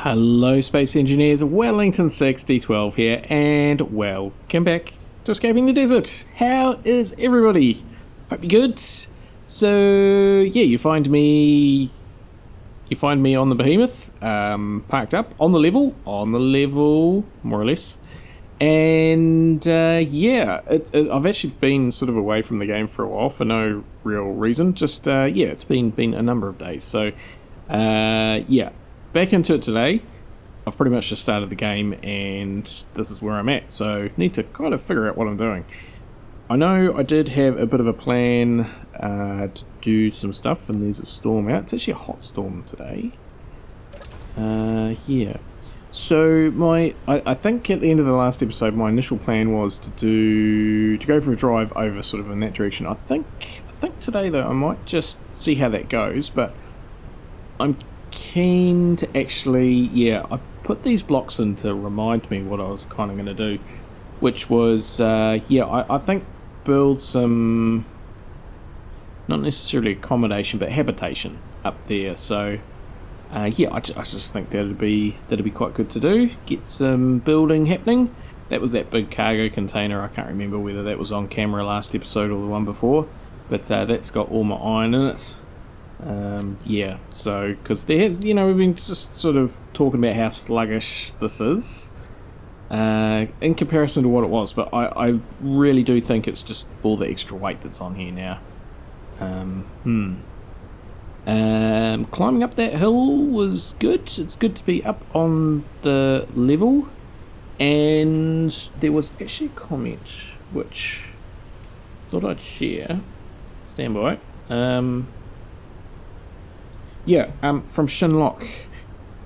Hello Space Engineers, Wellington6012 here, and welcome back to Escaping the Desert. How is everybody? Hope you're good. So, yeah, you find me on the Behemoth, parked up, on the level, more or less. And, yeah, I've actually been sort of away from the game for a while for no real reason, just, yeah, it's been a number of days. So, yeah. Back into it today. I've pretty much just started the game and this is where I'm at, so need to kind of figure out what I'm doing. I know I did have a bit of a plan to do some stuff, and there's a storm out. It's actually a hot storm today. Yeah. So I think at the end of the last episode my initial plan was to go for a drive over sort of in that direction. I think today though I might just see how that goes, but I'm keen to actually, yeah, I put these blocks in to remind me what I was kind of going to do, which was, yeah, I think build some, not necessarily accommodation, but habitation up there. So, yeah, I just think that'd be quite good to do. Get some building happening. That was that big cargo container. I can't remember whether that was on camera last episode or the one before, but that's got all my iron in it. Yeah, so, because there has, we've been just sort of talking about how sluggish this is, in comparison to what it was, but I really do think it's just all the extra weight that's on here now. Climbing up that hill was good. It's good to be up on the level, and there was actually a comment which I thought I'd share. Stand by. Yeah, from Shinlock,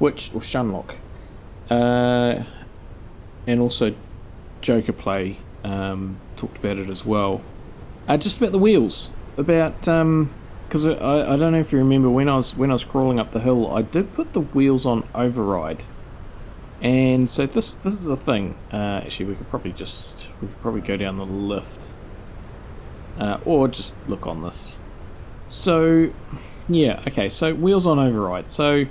or Shunlock, and also Joker Play talked about it as well. Just about the wheels, about because I don't know if you remember when I was crawling up the hill, I did put the wheels on override, and so this is the thing. Actually, we could probably go down the lift, or just look on this. So. Yeah, okay, so wheels on override. So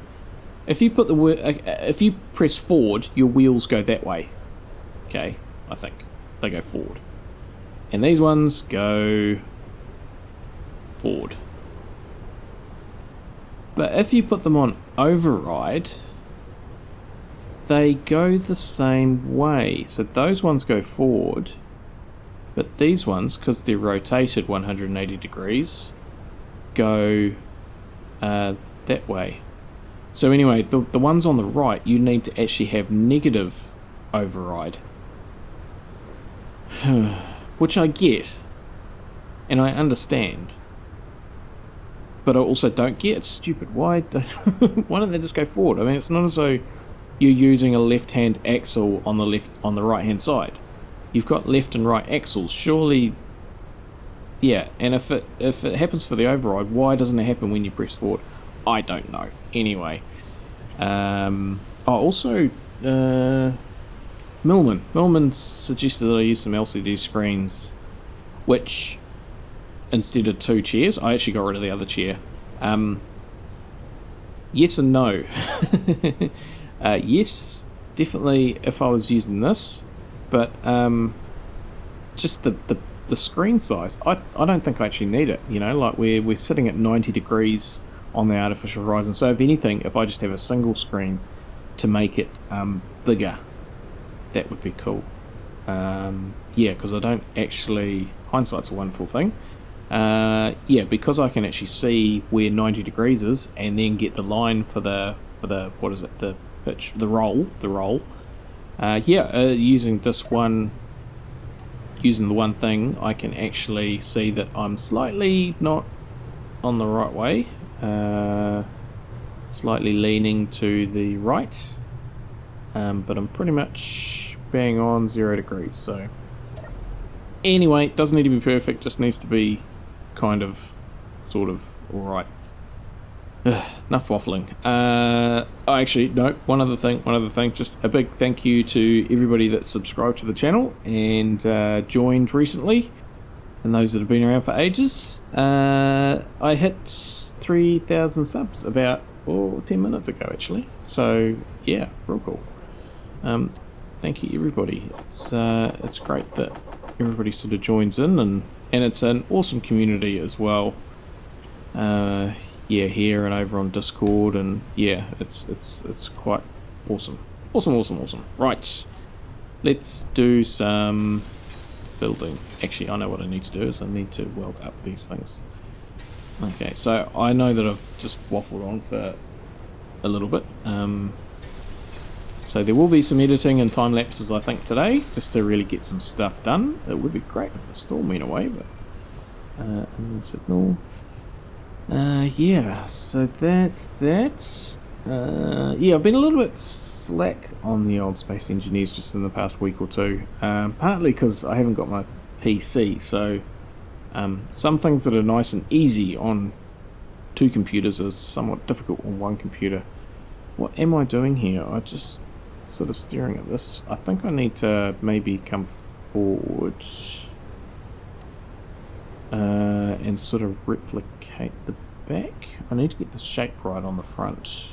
if you if you press forward, your wheels go that way. Okay, I think they go forward. And these ones go forward. But if you put them on override, they go the same way. So those ones go forward, but these ones, because they're rotated 180 degrees, go that way. So anyway, the ones on the right, you need to actually have negative override. Which I get, and I understand. But I also don't get. It's stupid. Why don't they just go forward? I mean, it's not as though you're using a left-hand axle on the right-hand side. You've got left and right axles. Surely. Yeah, and if it happens for the override, why doesn't it happen when you press forward? I don't know. Anyway, also Millman suggested that I use some LCD screens, which instead of 2 chairs, I actually got rid of the other chair. Yes and no. Yes, definitely if I was using this, but just the screen size, I don't think I actually need it. Like we're sitting at 90 degrees on the artificial horizon. So if anything, if I just have a single screen to make it bigger, that would be cool. Yeah, because I don't actually. Hindsight's a wonderful thing. Yeah, because I can actually see where 90 degrees is, and then get the line for the what is it? The pitch, the roll. Yeah, using this one. Using the one thing, I can actually see that I'm slightly not on the right way, slightly leaning to the right, but I'm pretty much bang on 0 degrees. So anyway, doesn't need to be perfect, just needs to be kind of, sort of alright. Enough waffling. Actually, no, one other thing, just a big thank you to everybody that subscribed to the channel and joined recently, and those that have been around for ages. I hit 3,000 subs about or 10 minutes ago actually. So yeah, real cool. Thank you everybody. It's great that everybody sort of joins in, and it's an awesome community as well. Yeah, here and over on Discord, and yeah, it's quite awesome. Awesome. Right, let's do some building. Actually, I know what I need to do is I need to weld up these things. Okay, so I know that I've just waffled on for a little bit. So there will be some editing and time lapses I think today, just to really get some stuff done. It would be great if the storm went away, but and the signal. Yeah, so that's that. Yeah, I've been a little bit slack on the old Space Engineers just in the past week or two, partly because I haven't got my PC, so some things that are nice and easy on two computers are somewhat difficult on one computer. What am I doing here? I just sort of staring at this. I think I need to maybe come forward and sort of replicate the back. I need to get the shape right on the front,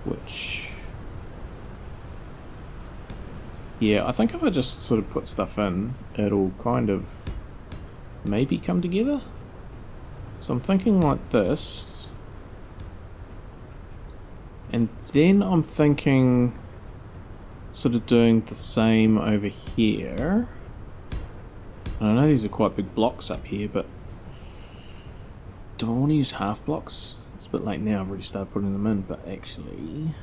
which, yeah, I think if I just sort of put stuff in, it'll kind of maybe come together. So I'm thinking like this, and then I'm thinking sort of doing the same over here. And I know these are quite big blocks up here, but do I want to use half blocks? It's a bit late now, I've already started putting them in, but actually,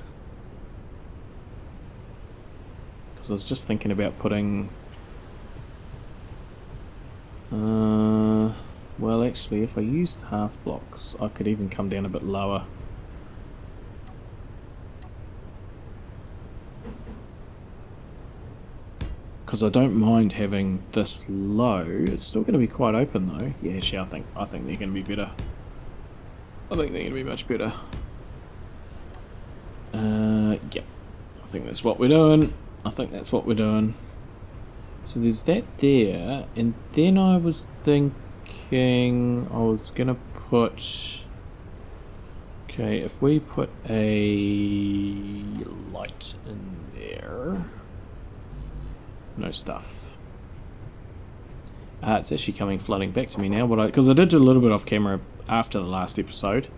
because I was just thinking about putting, well actually if I used half blocks I could even come down a bit lower. Because I don't mind having this low. It's still going to be quite open though. Yeah, actually, I think they're going to be better. I think they're going to be much better. Yeah. I think that's what we're doing. So there's that there, and then I was thinking I was going to put... Okay, if we put a light in there... No stuff. It's actually flooding back to me now, because I did do a little bit off camera after the last episode.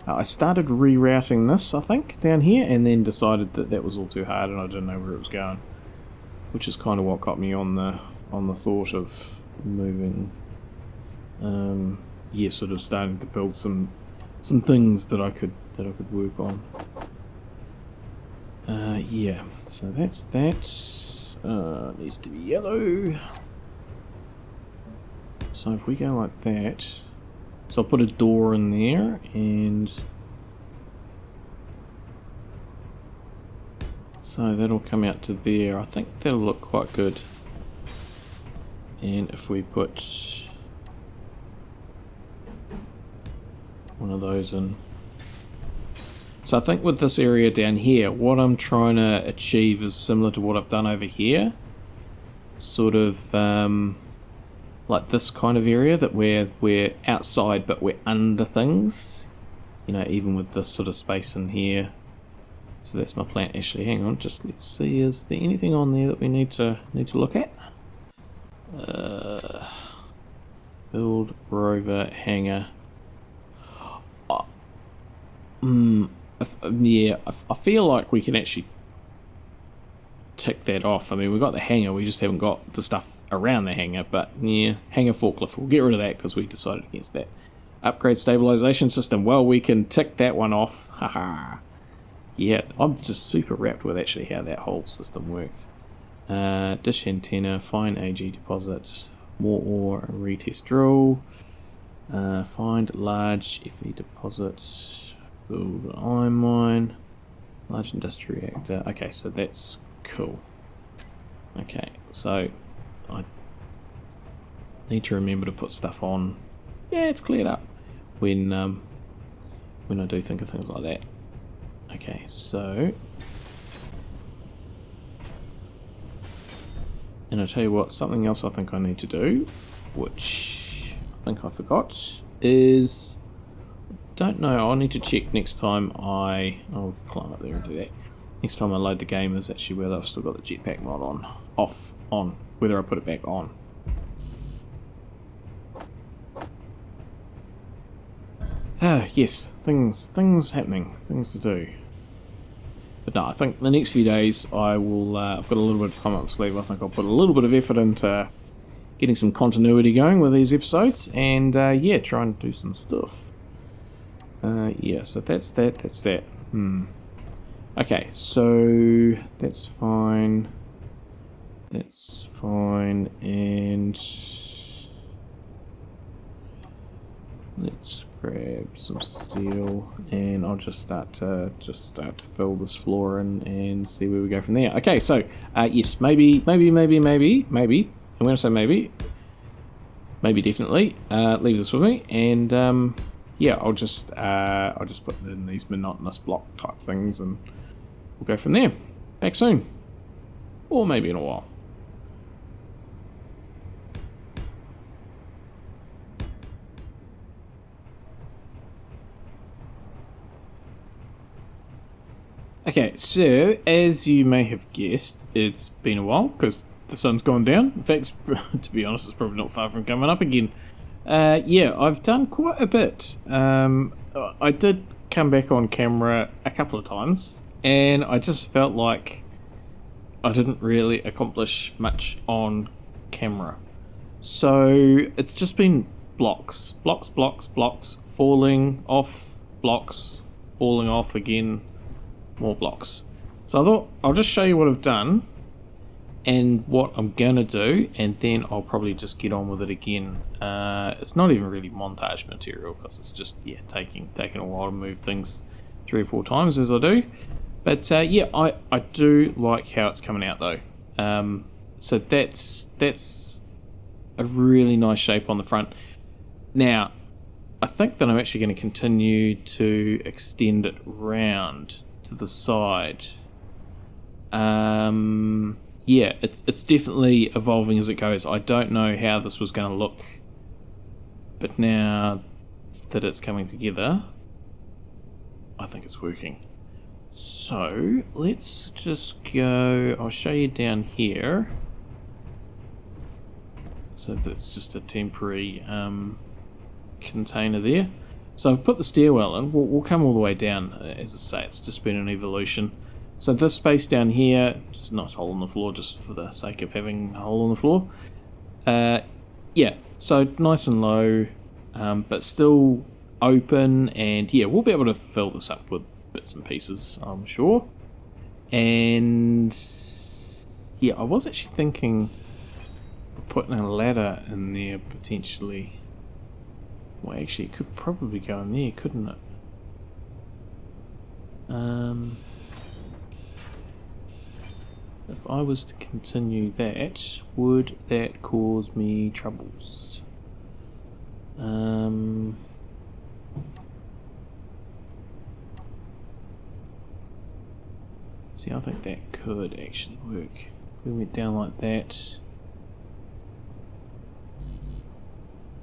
I started rerouting this, I think, down here, and then decided that that was all too hard and I didn't know where it was going, which is kind of what got me on the thought of moving. Yeah, sort of starting to build some things that I could work on. Yeah, so that's that. Needs to be yellow. So if we go like that, so I'll put a door in there, and so that'll come out to there. I think that'll look quite good. And if we put one of those in. So I think with this area down here, what I'm trying to achieve is similar to what I've done over here. Sort of like this kind of area, that we're outside but we're under things. You know, even with this sort of space in here. So that's my plant. Actually, hang on, just let's see, is there anything on there that we need to look at? Build rover hangar. Yeah, I feel like we can actually tick that off. I mean, we've got the hangar, we just haven't got the stuff around the hangar, but yeah, hangar forklift, we'll get rid of that because we decided against that. Upgrade stabilization system, well, we can tick that one off. Haha. Yeah, I'm just super wrapped with actually how that whole system worked. Dish antenna, fine AG deposits, more ore, retest drill, find large FE deposits, build an iron mine, large industrial reactor. Okay, so that's cool. Okay, so I need to remember to put stuff on. Yeah, it's cleared up when I do think of things like that. Okay, so, and I'll tell you what, something else I think I need to do, which I think I forgot, is don't know. I'll need to check next time I'll climb up there and do that. Next time I load the game is actually whether I've still got the jetpack mod on. On. Whether I put it back on. Yes. Things happening. Things to do. But no, I think the next few days I will, I've got a little bit of time up my sleeve. I think I'll put a little bit of effort into getting some continuity going with these episodes, and yeah, try and do some stuff. Yeah, so that's that. Okay, so that's fine. That's fine, and let's grab some steel, and I'll just start to fill this floor in and see where we go from there. Okay, so yes, maybe. And when I say maybe definitely. Leave this with me, and yeah, I'll just put in these monotonous block type things, and we'll go from there. Back soon, or maybe in a while. Okay, so as you may have guessed, it's been a while because the sun's gone down. In fact, to be honest, it's probably not far from coming up again. Yeah, I've done quite a bit. I did come back on camera a couple of times, and I just felt like I didn't really accomplish much on camera. So it's just been blocks, falling off, blocks, falling off again, more blocks. So I thought I'll just show you what I've done and what I'm gonna do, and then I'll probably just get on with it again. It's not even really montage material because it's just taking a while to move things 3 or 4 times as I do. But yeah, I do like how it's coming out though. So that's a really nice shape on the front. Now I think that I'm actually going to continue to extend it round to the side. Yeah, it's definitely evolving as it goes. I don't know how this was going to look, but now that it's coming together, I think it's working. So let's just go, I'll show you down here. So that's just a temporary container there. So I've put the stairwell in. We'll come all the way down. As I say, it's just been an evolution. So this space down here, just a nice hole in the floor, just for the sake of having a hole in the floor. Yeah, so nice and low, but still open, and yeah, we'll be able to fill this up with bits and pieces, I'm sure. And yeah, I was actually thinking of putting a ladder in there potentially. Well, actually, it could probably go in there, couldn't it? If I was to continue that, would that cause me troubles? See, I think that could actually work. If we went down like that.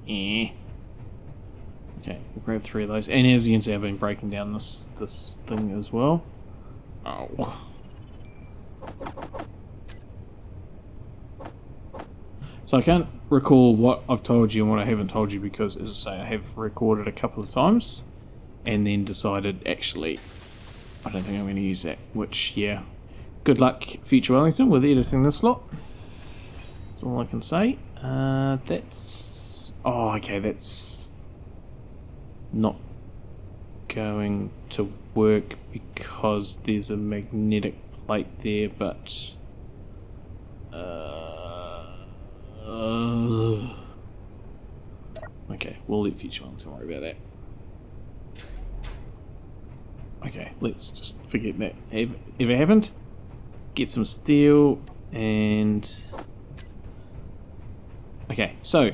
Okay, we'll grab 3 of those. And as you can see, I've been breaking down this thing as well. Oh. So I can't recall what I've told you and what I haven't told you because, as I say, I have recorded a couple of times and then decided, actually, I don't think I'm going to use that. Which, yeah, good luck, Future Wellington, with editing this lot. That's all I can say. That's... Oh, okay, that's not going to work because there's a magnetic plate there, but... Okay, we'll let Future Wellington worry about that. Okay, let's just forget that ever happened. Get some steel and... Okay, so,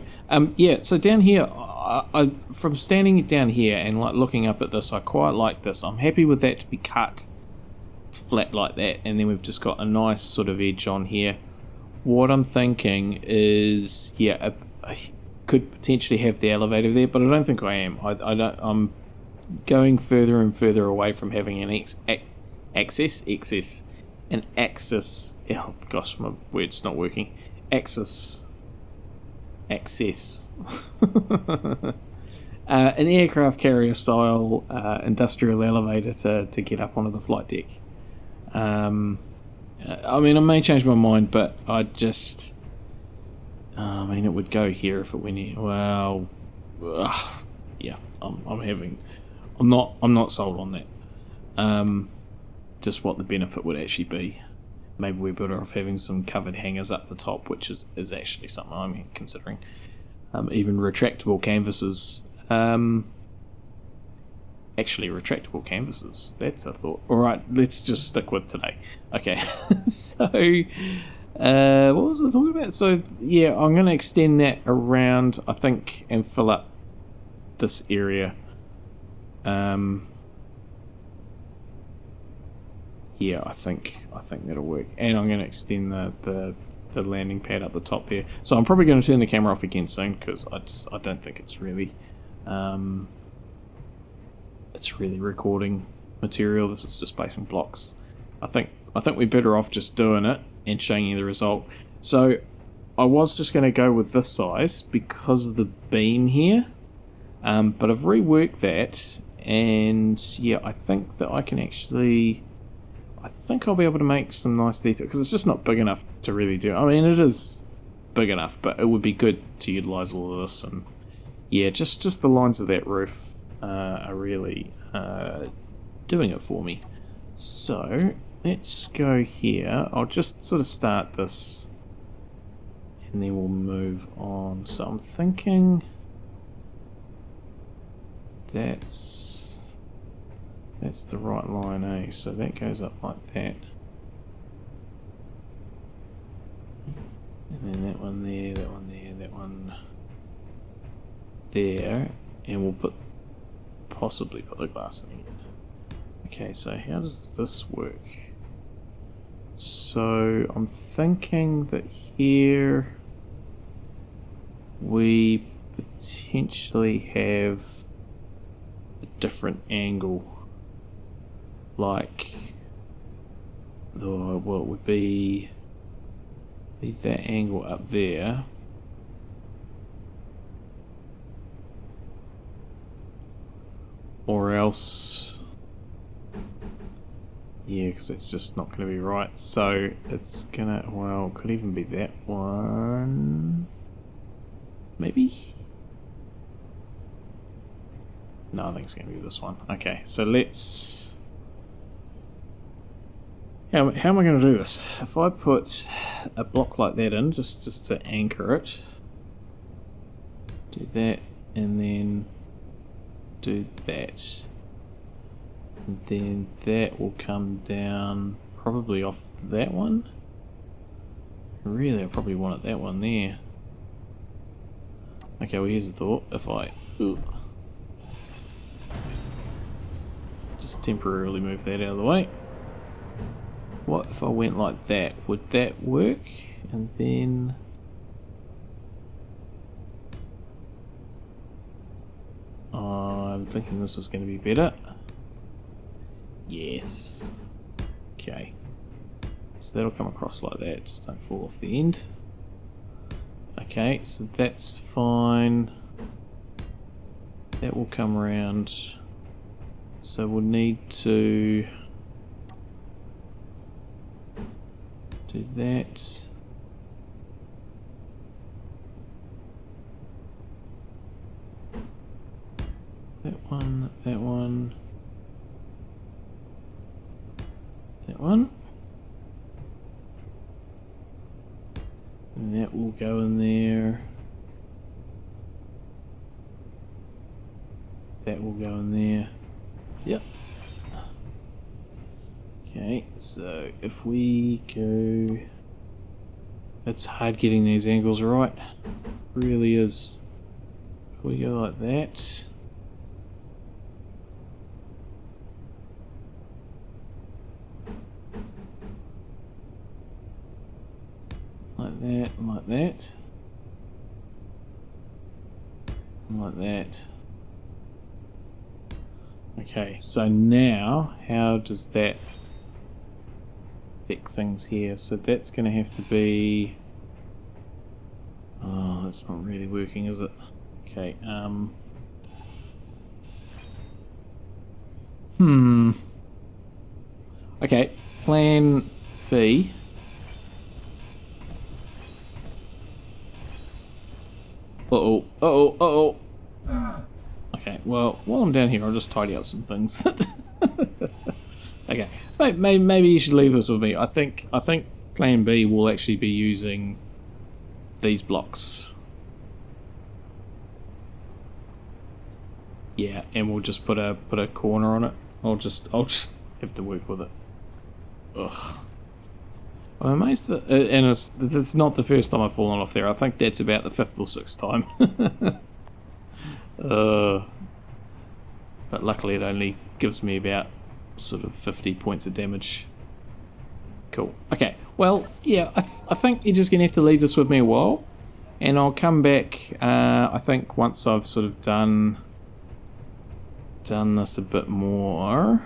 yeah, so down here, I from standing down here and like looking up at this, I quite like this. I'm happy with that to be cut flat like that, and then we've just got a nice sort of edge on here. What I'm thinking is, yeah, I could potentially have the elevator there, but I don't think I am. I'm going further and further away from having an an axis. Oh gosh, my word's not working. Access. An aircraft carrier style industrial elevator to get up onto the flight deck. I mean, I may change my mind, but I mean, it would go here if it went here. Well, yeah, I'm not sold on that. Just what the benefit would actually be. Maybe we're better off having some covered hangers up the top, which is actually something I'm considering. Even retractable canvases. Actually, retractable canvases. That's a thought. Alright, let's just stick with today. Okay, so what was I talking about? So, yeah, I'm going to extend that around, I think, and fill up this area. Yeah, I think that'll work. And I'm going to extend the landing pad up the top there. So I'm probably going to turn the camera off again soon, because I don't think it's really recording material. This is just placing blocks. I think we're better off just doing it and showing you the result. So I was just going to go with this size because of the beam here, but I've reworked that, and yeah, I think that I can actually, I think I'll be able to make some nice detail, because it's just not big enough to really do. I mean, it is big enough, but it would be good to utilize all of this. And yeah, just the lines of that roof are really doing it for me. So let's go here. I'll just sort of start this and then we'll move on. So I'm thinking that's the right line, eh? So that goes up like that. And then that one there, that one there, that one there. And we'll possibly put the glass in again. Okay, so how does this work? So I'm thinking that here we potentially have a different angle. Like, well, it would be that angle up there. Or else, yeah, because it's just not going to be right. So it's gonna, well, could even be that one. Maybe? No, I think it's going to be this one. Okay, so let's, how am I going to do this? If I put a block like that in, just to anchor it, do that, and then do that, and then that will come down probably off that one. Really, I probably want it that one there. Okay, well, here's the thought. If I just temporarily move that out of the way, what if I went like that? Would that work? And then I'm thinking this is going to be better. Yes. Okay. So that'll come across like that, just don't fall off the end. Okay, so that's fine. That will come around. So we'll need to do that. That one, that one, that one. And that will go in there. That will go in there. Yep. Okay, so if we go... It's hard getting these angles right. It really is. If we go like that... Like that, and like that. And like that. Okay, so now how does that affect things here? So that's going to have to be... Oh, that's not really working, is it? Okay, Okay, plan B. Uh-oh, uh-oh, uh-oh. Okay, well, while I'm down here, I'll just tidy up some things. Okay, maybe you should leave this with me. I think plan B will actually be using these blocks. Yeah, and we'll just put a corner on it. I'll just have to work with it. Ugh. I'm amazed that, and it's not the first time I've fallen off there. I think that's about the 5th or 6th time. But luckily it only gives me about sort of 50 points of damage. Cool. Okay, well, yeah, I think you're just going to have to leave this with me a while, and I'll come back, I think, once I've sort of done this a bit more.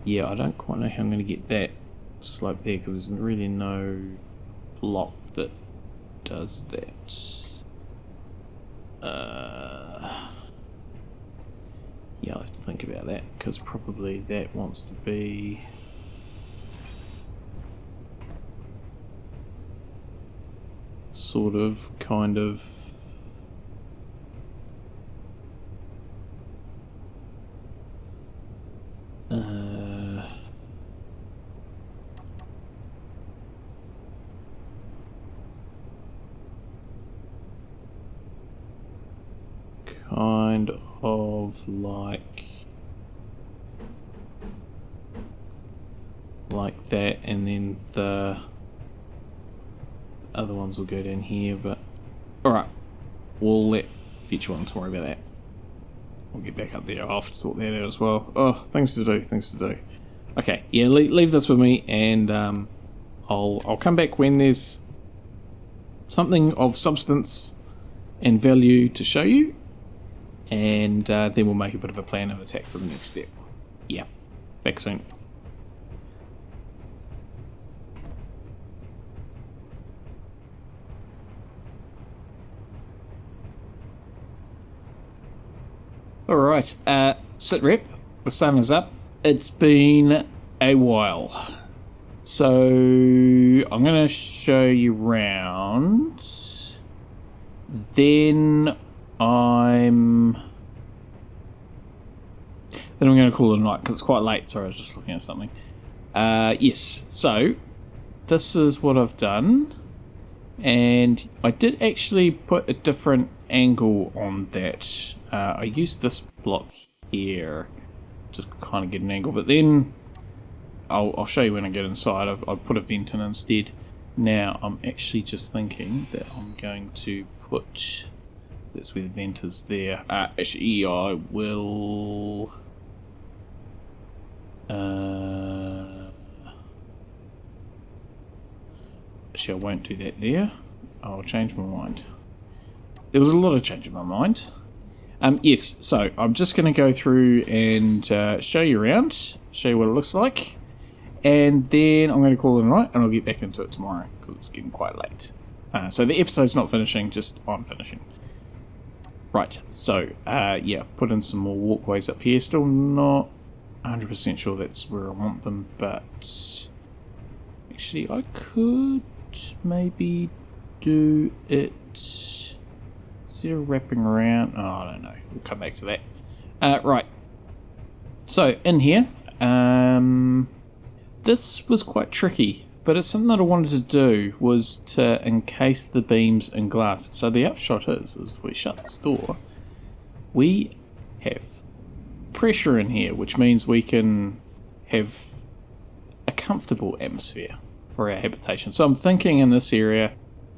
Yeah, I don't quite know how I'm going to get that slope there, because there's really no block that does that. Yeah, I'll have to think about that, because probably that wants to be... sort of, kind of... kind of like that, and then the other ones will go down here, but alright, we'll let future ones worry about that. We'll get back up there. I'll have to sort that out as well. Oh, things to do. Okay, yeah, leave this with me, and I'll come back when there's something of substance and value to show you, and then we'll make a bit of a plan of attack for the next step. Yeah, back soon. Alright, sit rep, the sun is up. It's been a while. So I'm going to show you around. Then I'm going to call it a night because it's quite late. Sorry, I was just looking at something. Yes, so this is what I've done. And I did actually put a different angle on that. I used this block here, just kind of get an angle, but then I'll show you when I get inside. I'll put a vent in instead. Now I'm actually just thinking that I'm going to put, so that's where the vent is there. Actually I will actually I won't do that there. I'll change my mind. There was a lot of change in my mind. Yes, so I'm just going to go through and show you around, show you what it looks like, and then I'm going to call it a night, and I'll get back into it tomorrow because it's getting quite late. So the episode's not finishing, just I'm finishing. Right, so yeah, put in some more walkways up here. Still not 100% sure that's where I want them, but actually I could maybe do it instead of wrapping around. Oh, I don't know. We'll come back to that. Right. So in here, this was quite tricky, but it's something that I wanted to do was to encase the beams in glass. So the upshot is if we shut this door, we have pressure in here, which means we can have a comfortable atmosphere for our habitation. So I'm thinking in this area,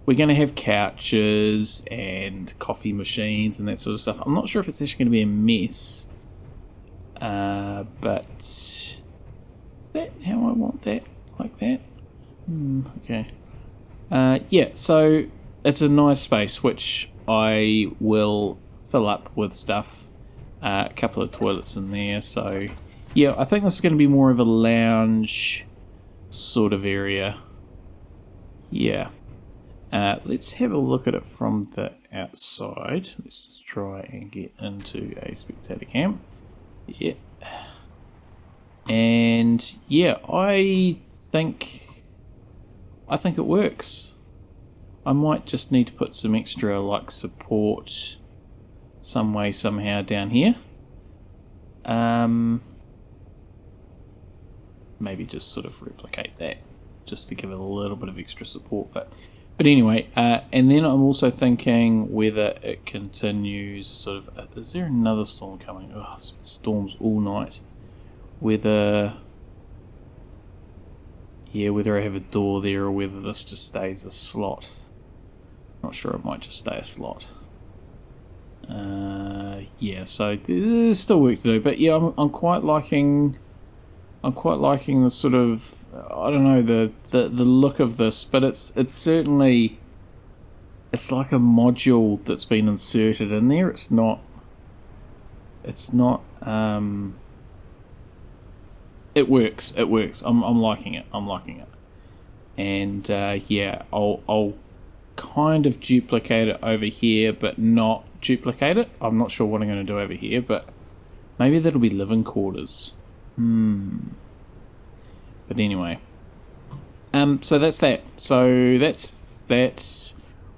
we're going to have couches and coffee machines and that sort of stuff. I'm not sure if it's actually going to be a mess, but is that how I want that? Like that? Okay. Yeah, so it's a nice space which I will fill up with stuff A couple of toilets in there. So yeah, I think this is going to be more of a lounge sort of area. Yeah. Let's have a look at it from the outside. Let's just try and get into a spectator cam. Yeah. And yeah, I think it works. I might just need to put some extra like support some way somehow down here. Maybe just sort of replicate that just to give it a little bit of extra support, but anyway, and then I'm also thinking whether it continues sort of, is there another storm coming? Oh, storms all night. Whether I have a door there or whether this just stays a slot. Not sure, it might just stay a slot. Yeah, so there's still work to do, but yeah, I'm quite liking the sort of, I don't know, the look of this, but it's certainly, it's like a module that's been inserted in there. It's not it works. I'm liking it. And yeah, I'll kind of duplicate it over here, but not duplicate it. I'm not sure what I'm going to do over here, but maybe that'll be living quarters. But anyway, so that's that. So that's that.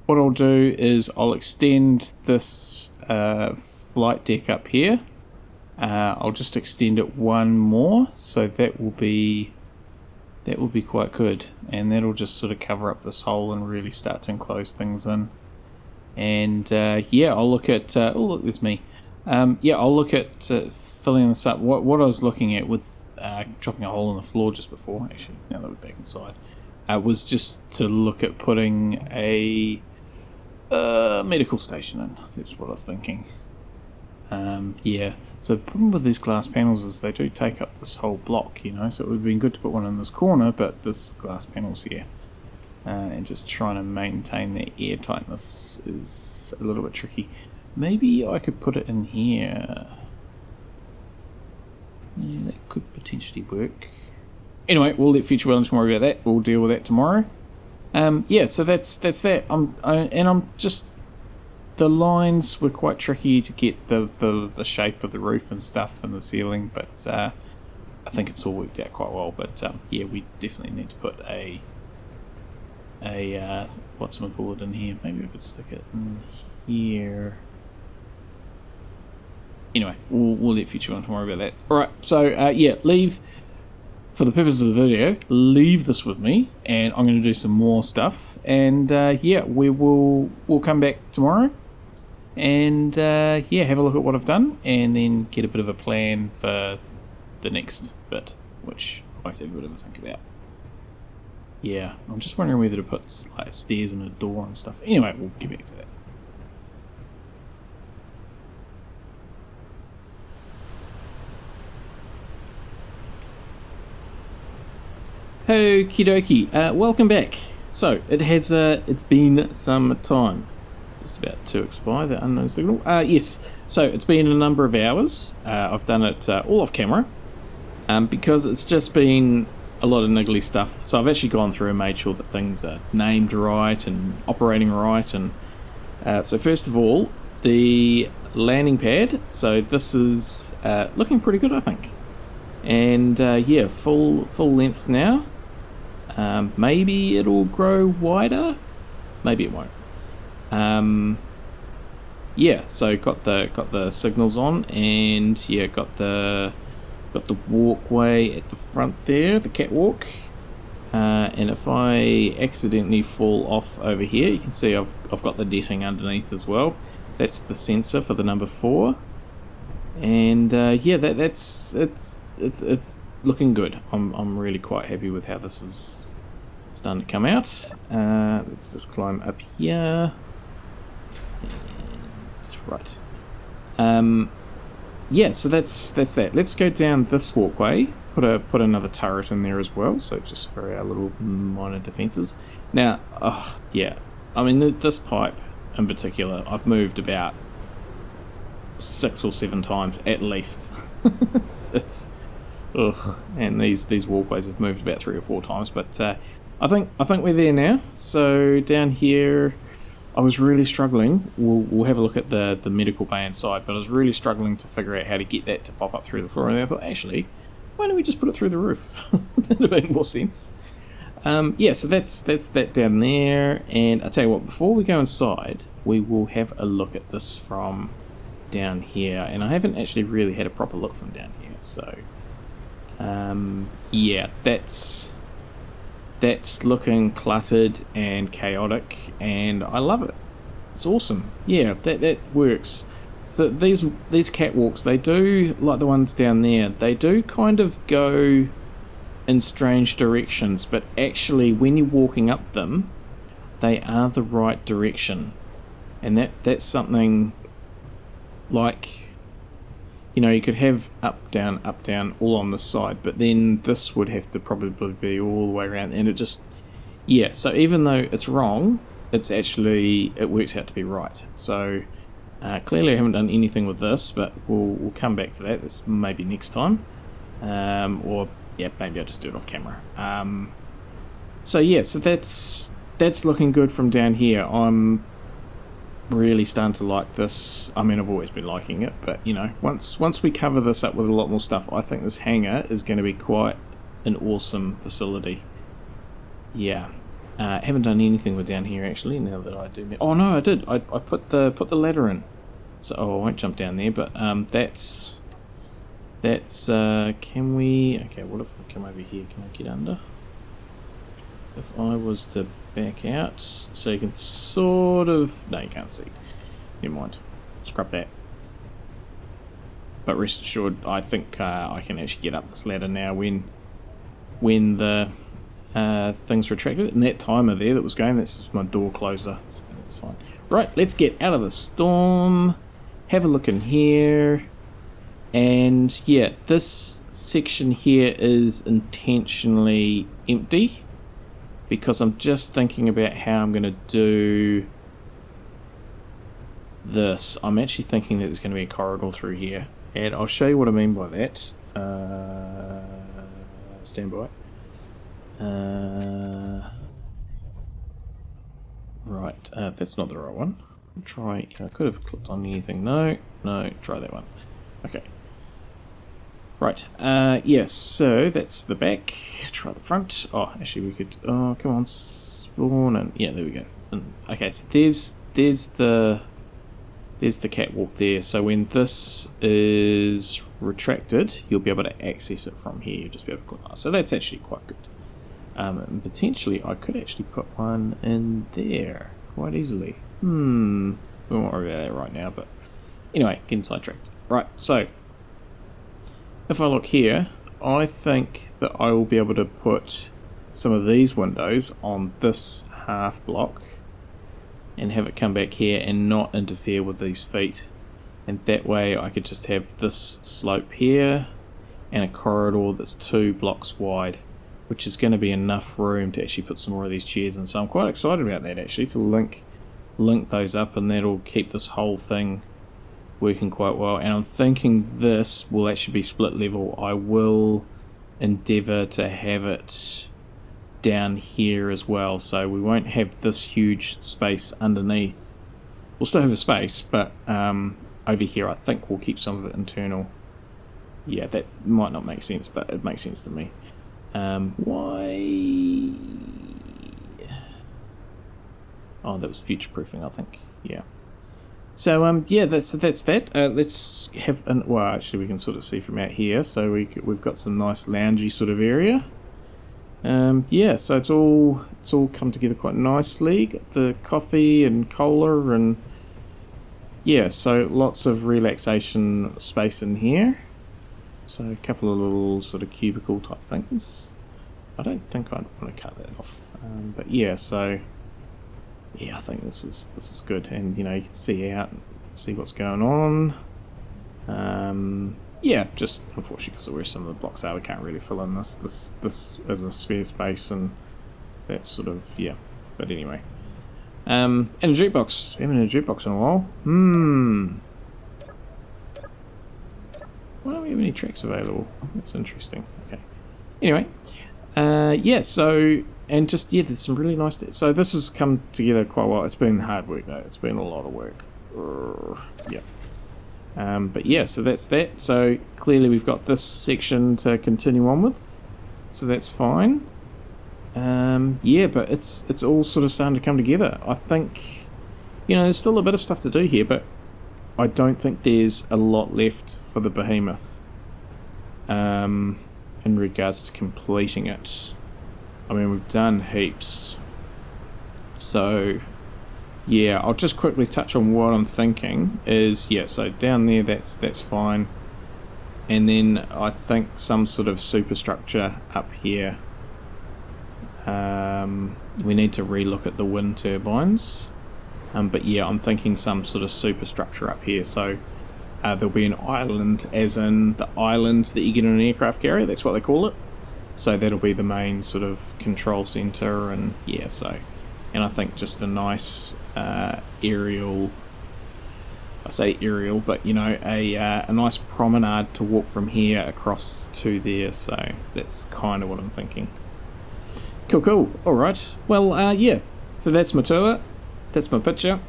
What I'll do is I'll extend this flight deck up here. I'll just extend it one more, so that will be quite good, and that'll just sort of cover up this hole and really start to enclose things in. And yeah, I'll look at oh look, there's me. Yeah, I'll look at filling this up. What I was looking at with chopping a hole in the floor just before, actually now that we're back inside, was just to look at putting a medical station in. That's what I was thinking. Yeah, so the problem with these glass panels is they do take up this whole block, you know, so it would have been good to put one in this corner, but this glass panel's here. And just trying to maintain the air tightness is a little bit tricky. Maybe I could put it in here. Yeah, that could potentially work. Anyway, we'll let Future Wellington worry about that. We'll deal with that tomorrow. Yeah, so that's that. I'm just, the lines were quite tricky to get the shape of the roof and stuff and the ceiling, but I think it's all worked out quite well. But yeah, we definitely need to put a whatchamacallit in here. Maybe we could stick it in here. Anyway, we'll let Future Wellington worry about that. Alright, so yeah, for the purpose of the video, leave this with me, and I'm going to do some more stuff, and yeah, we'll come back tomorrow, and yeah, have a look at what I've done, and then get a bit of a plan for the next bit, which I have to have a bit of a think about. Yeah, I'm just wondering whether to put like stairs and a door and stuff. Anyway, we'll get back to that. Okie dokie, welcome back. So, it's been some time. Just about to expire, the unknown signal. Yes, so it's been a number of hours. I've done it all off camera, because it's just been a lot of niggly stuff. So I've actually gone through and made sure that things are named right and operating right. And so first of all, the landing pad. So this is looking pretty good, I think. And yeah, full length now. Maybe it'll grow wider, maybe it won't. Yeah, so got the signals on, and yeah, got the walkway at the front there, the catwalk. And if I accidentally fall off over here, you can see I've got the netting underneath as well. That's the sensor for the number 4. And yeah, it's looking good. I'm really quite happy with how this is starting to come out. Let's just climb up here. Right. Yeah, so that's that. Let's go down this walkway. Put another turret in there as well, so just for our little minor defences. Now, yeah, I mean this pipe in particular, I've moved about 6 or 7 times at least. it's ugh. And these walkways have moved about 3 or 4 times, but I think we're there now. So down here, I was really struggling. We'll have a look at the medical bay inside, but I was really struggling to figure out how to get that to pop up through the floor. And I thought, actually, why don't we just put it through the roof? That would make more sense. Yeah, so that's that down there. And I'll tell you what, before we go inside, we will have a look at this from down here. And I haven't actually really had a proper look from down here. So, yeah, that's looking cluttered and chaotic, and I love it. It's awesome. Yeah, that works. So these catwalks, they do, like the ones down there, they do kind of go in strange directions, but actually when you're walking up them, they are the right direction. And that's something like, you know, you could have up, down, all on this side, but then this would have to probably be all the way around, and it just, yeah, so even though it's wrong, it's actually, it works out to be right. So, clearly I haven't done anything with this, but we'll come back to that, this maybe next time, or, yeah, maybe I'll just do it off camera. So yeah, so that's looking good from down here. I'm really starting to like this. I mean, I've always been liking it, but you know, once we cover this up with a lot more stuff, I think this hangar is going to be quite an awesome facility. Yeah, haven't done anything with down here actually. Now that I do, oh no, I did. I put the ladder in. So I won't jump down there, but that's can we? Okay, what if I come over here? Can I get under? If I was to back out, so you can sort of, no, you can't see, never mind, scrub that. But rest assured, I think I can actually get up this ladder now when the thing's retracted. And that timer there that was going, that's just my door closer, so that's fine. Right, let's get out of the storm, have a look in here, and yeah, this section here is intentionally empty, because I'm just thinking about how I'm going to do this. I'm actually thinking that there's going to be a corridor through here, and I'll show you what I mean by that. Stand by. Right, that's not the right one. Try, I could have clicked on anything. No, try that one. Okay. Right, yes, so that's the back. Try the front. Oh, actually we could, oh, come on, spawn, and yeah, there we go. And, okay, so there's the catwalk there. So when this is retracted, you'll be able to access it from here. You'll just be able to click on it. So that's actually quite good. And potentially I could actually put one in there quite easily. We won't worry about that right now, but anyway, getting sidetracked. Right, so if I look here, I think that I will be able to put some of these windows on this half block and have it come back here and not interfere with these feet. And that way I could just have this slope here and a corridor that's 2 blocks wide, which is going to be enough room to actually put some more of these chairs in. So I'm quite excited about that actually, to link those up, and that'll keep this whole thing working quite well. And I'm thinking this will actually be split level. I will endeavour to have it down here as well, so we won't have this huge space underneath. We'll still have a space, but over here I think we'll keep some of it internal. Yeah, that might not make sense, but it makes sense to me. Why? Oh, that was future proofing, I think. Yeah. So yeah, that's that. Let's have well, actually we can sort of see from out here. So we've got some nice loungy sort of area. Yeah, so it's all come together quite nicely. Got the coffee and cola, and yeah, so lots of relaxation space in here. So a couple of little sort of cubicle type things. I don't think I'd want to cut that off, but yeah, so yeah, I think this is good, and you know, you can see out, see what's going on. Yeah, just unfortunately because of where some of the blocks are, we can't really fill in this as a spare space, and that sort of, yeah. But anyway, and a jukebox. I haven't had a jukebox in a while. we have any tracks available? That's interesting. Okay. Anyway, yeah, so, and just, yeah, there's some really nice, so this has come together quite well. It's been hard work, though. It's been a lot of work. Yeah. But yeah, so that's that. So clearly we've got this section to continue on with. So that's fine. Yeah, but it's all sort of starting to come together. I think, there's still a bit of stuff to do here, but I don't think there's a lot left for the behemoth in regards to completing it. I mean, we've done heaps. So, yeah, I'll just quickly touch on what I'm thinking is, yeah, so down there, that's fine. And then I think some sort of superstructure up here. We need to relook at the wind turbines. But yeah, I'm thinking some sort of superstructure up here. So there'll be an island, as in the island that you get in an aircraft carrier. That's what they call it. So that'll be the main sort of control centre, and yeah, so, and I think just a nice aerial, I say aerial, but a nice promenade to walk from here across to there. So that's kind of what I'm thinking. Cool. All right. Well, yeah. So that's my tour. That's my picture.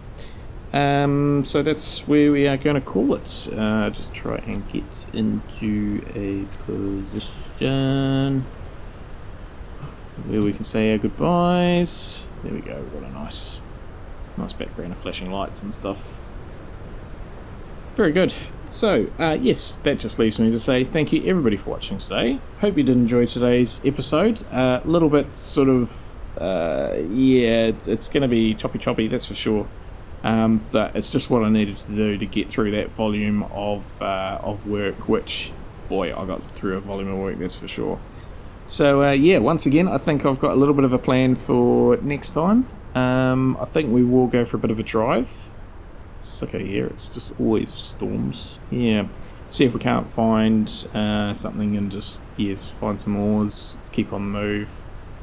So that's where we are going to call it. Just try and get into a position where we can say our goodbyes. There we go. We've got a nice background of flashing lights and stuff. Very good. So, yes, that just leaves me to say thank you everybody for watching today. Hope you did enjoy today's episode. A little bit sort of, yeah, it's going to be choppy, that's for sure. But it's just what I needed to do to get through that volume of work, which, boy, I got through a volume of work, that's for sure. So, yeah, once again, I think I've got a little bit of a plan for next time. I think we will go for a bit of a drive. It's okay here, it's just always storms. Yeah, see if we can't find something and just, yes, find some oars, keep on the move,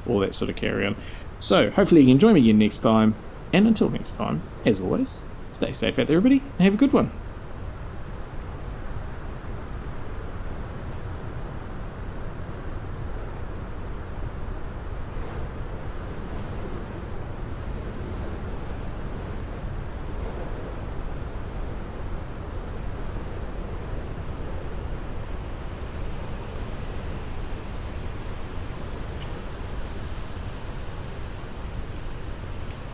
all that sort of carry on. So, hopefully you can join me again next time. And until next time, as always, stay safe out there, everybody, and have a good one.